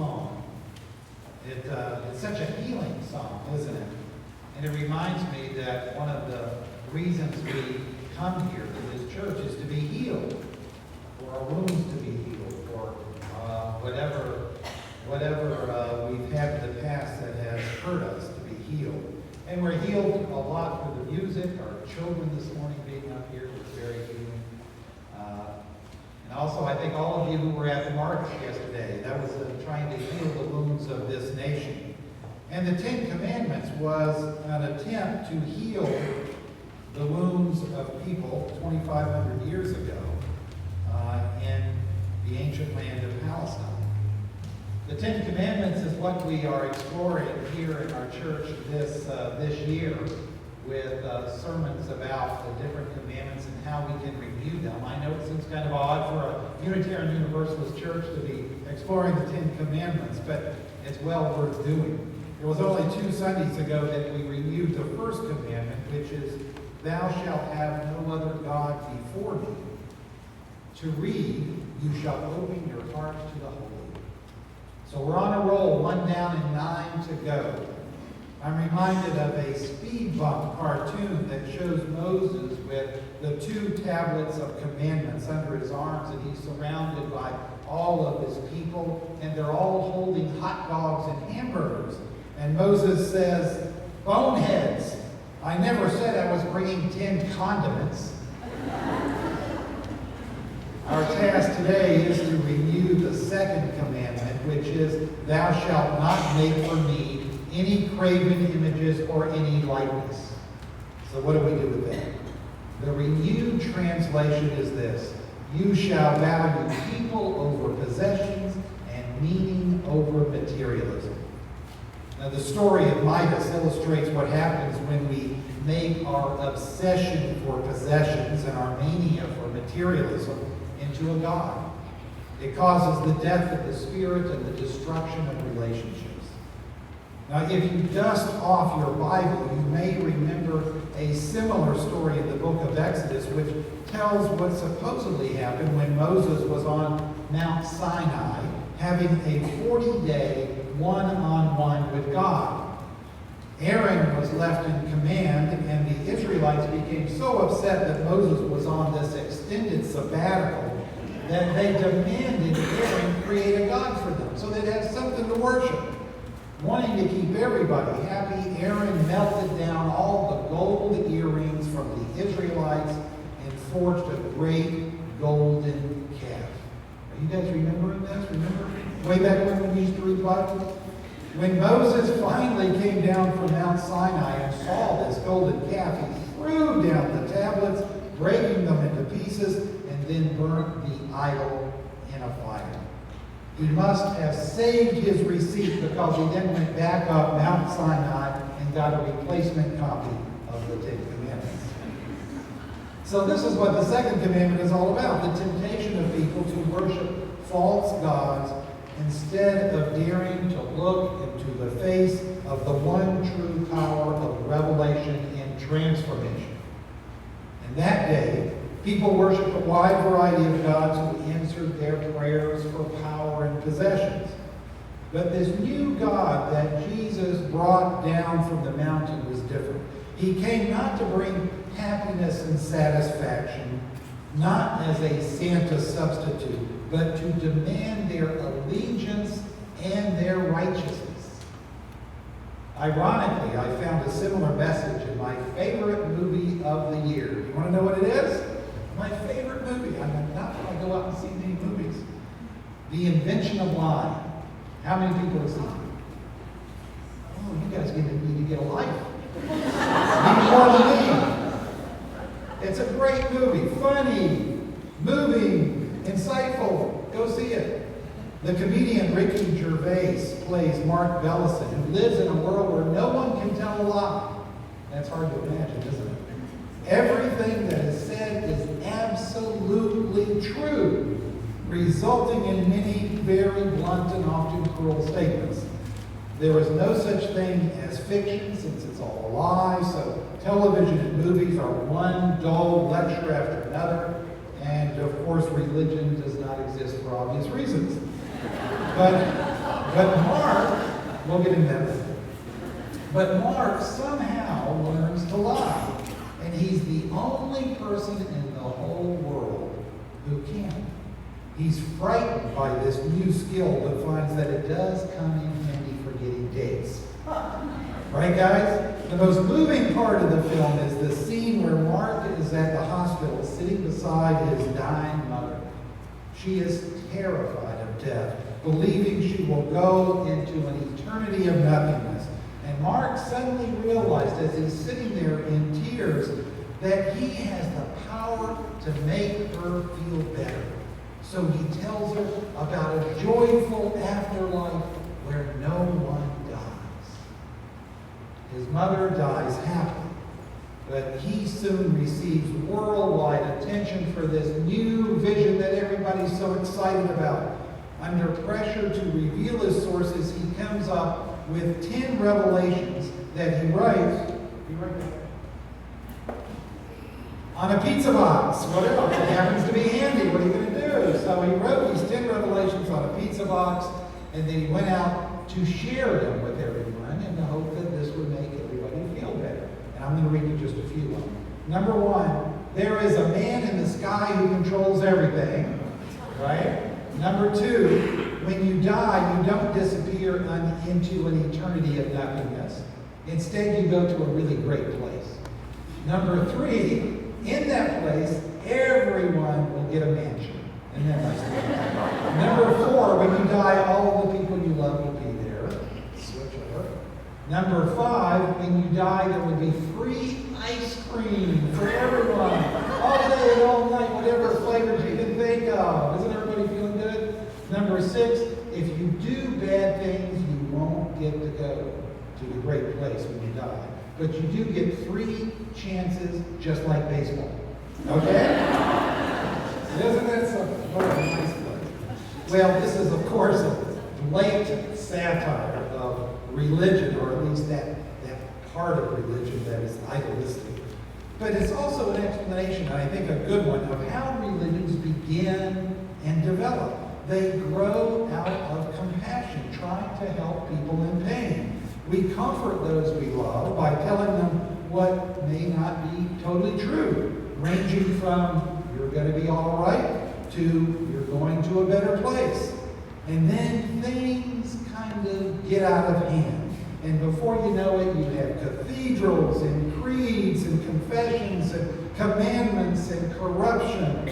song. It's such a healing song, isn't it? And it reminds me that one of the reasons we come here to this church is to be healed, for our wounds to be healed, for whatever we've had in the past that has hurt us to be healed. And we're healed a lot through the music. Our children this morning being up here was very healing. And also, I think all of you who were at the march yesterday, that was trying to heal the wounds of this nation. And the Ten Commandments was an attempt to heal the wounds of people 2,500 years ago in the ancient land of Palestine. The Ten Commandments is what we are exploring here in our church this year with sermons about the different commandments and how we can review them. I know it seems kind of odd for a Unitarian Universalist church to be exploring the Ten Commandments, but it's well worth doing. It was only 2 Sundays ago that we reviewed the first commandment, which is, "Thou shalt have no other God before me." To read, "You shall open your heart to the Holy." So we're on a roll, 1 down and 9 to go. I'm reminded of a speed bump cartoon that shows Moses with the 2 tablets of commandments under his arms, and he's surrounded by all of his people, and they're all holding hot dogs and hamburgers. And Moses says, "Boneheads, I never said I was bringing 10 condiments." Our task today is to review the second commandment, which is, "Thou shalt not make for me any graven images or any likeness." So what do we do with that? The renewed translation is this: "You shall value people over possessions and meaning over materialism." Now, the story of Midas illustrates what happens when we make our obsession for possessions and our mania for materialism into a god. It causes the death of the spirit and the destruction of relationships. Now, if you dust off your Bible, you may remember a similar story in the book of Exodus, which tells what supposedly happened when Moses was on Mount Sinai, having a 40-day one-on-one with God. Aaron was left in command, and the Israelites became so upset that Moses was on this extended sabbatical that they demanded Aaron create a god for them so they'd have something to worship. Wanting to keep everybody happy, Aaron melted down all the gold earrings from the Israelites and forged a great golden calf. Are you guys remembering this? Remember? Way back when we used to read the Bible? When Moses finally came down from Mount Sinai and saw this golden calf, he threw down the tablets, breaking them into pieces, and then burnt the idol in a fire. He must have saved his receipt, because he then went back up Mount Sinai and got a replacement copy of the Ten Commandments. So this is what the second commandment is all about: the temptation of people to worship false gods instead of daring to look into the face of the one true power of revelation and transformation. And that day, people worshiped a wide variety of gods who answered their prayers for power and possessions. But this new God that Jesus brought down from the mountain was different. He came not to bring happiness and satisfaction, not as a Santa substitute, but to demand their allegiance and their righteousness. Ironically, I found a similar message in my favorite movie of the year. You want to know what it is? My favorite movie. I'm not going to go out and see many movies. The Invention of Lying. How many people have seen it? Oh, you guys need to get a life. Need more than me. It's a great movie. Funny, moving, insightful. Go see it. The comedian Ricky Gervais plays Mark Bellison, who lives in a world where no one can tell a lie. That's hard to imagine, isn't it? Everything that is said is absolutely true, resulting in many very blunt and often cruel statements. There is no such thing as fiction, since it's all a lie, so television and movies are one dull lecture after another, and of course religion does not exist for obvious reasons. But But Mark, we'll get into that. But Mark somehow learns to lie. And he's the only person in the whole world who can. He's frightened by this new skill, but finds that it does come in handy for getting dates. Right, guys? The most moving part of the film is the scene where Mark is at the hospital sitting beside his dying mother. She is terrified of death, believing she will go into an eternity of nothingness. And Mark suddenly realized as he's sitting there in tears that he has the power to make her feel better. So he tells her about a joyful afterlife where no one dies. His mother dies happily, but he soon receives worldwide attention for this new vision that everybody's so excited about. Under pressure to reveal his sources, he comes up with 10 revelations that he writes. On a pizza box, whatever. It happens to be handy. What are you going to do? So he wrote these 10 revelations on a pizza box, and then he went out to share them with everyone in the hope that this would make everybody feel better. And I'm going to read you just a few of them. Number 1, there is a man in the sky who controls everything. Right? Number 2, when you die, you don't disappear into an eternity of nothingness. Instead, you go to a really great place. Number 3, in that place, everyone will get a mansion. Isn't that nice? Number 4, when you die, all the people you love will be there. Switch over. Number 5, when you die, there will be free ice cream for everyone. All day and all night, whatever flavors you can think of. Isn't everybody feeling good? Number 6, if you do bad things, you won't get to go to the great place when you die. But you do get 3 chances, just like baseball. Okay? Isn't that something? What a nice place. Well, this is, of course, a blatant satire of religion, or at least that part of religion that is idealistic. But it's also an explanation, and I think a good one, of how religions begin and develop. They grow out of compassion, trying to help people in pain. We comfort those we love by telling them what may not be totally true, ranging from, you're going to be all right, to, you're going to a better place. And then things kind of get out of hand. And before you know it, you have cathedrals and creeds and confessions and commandments and corruption.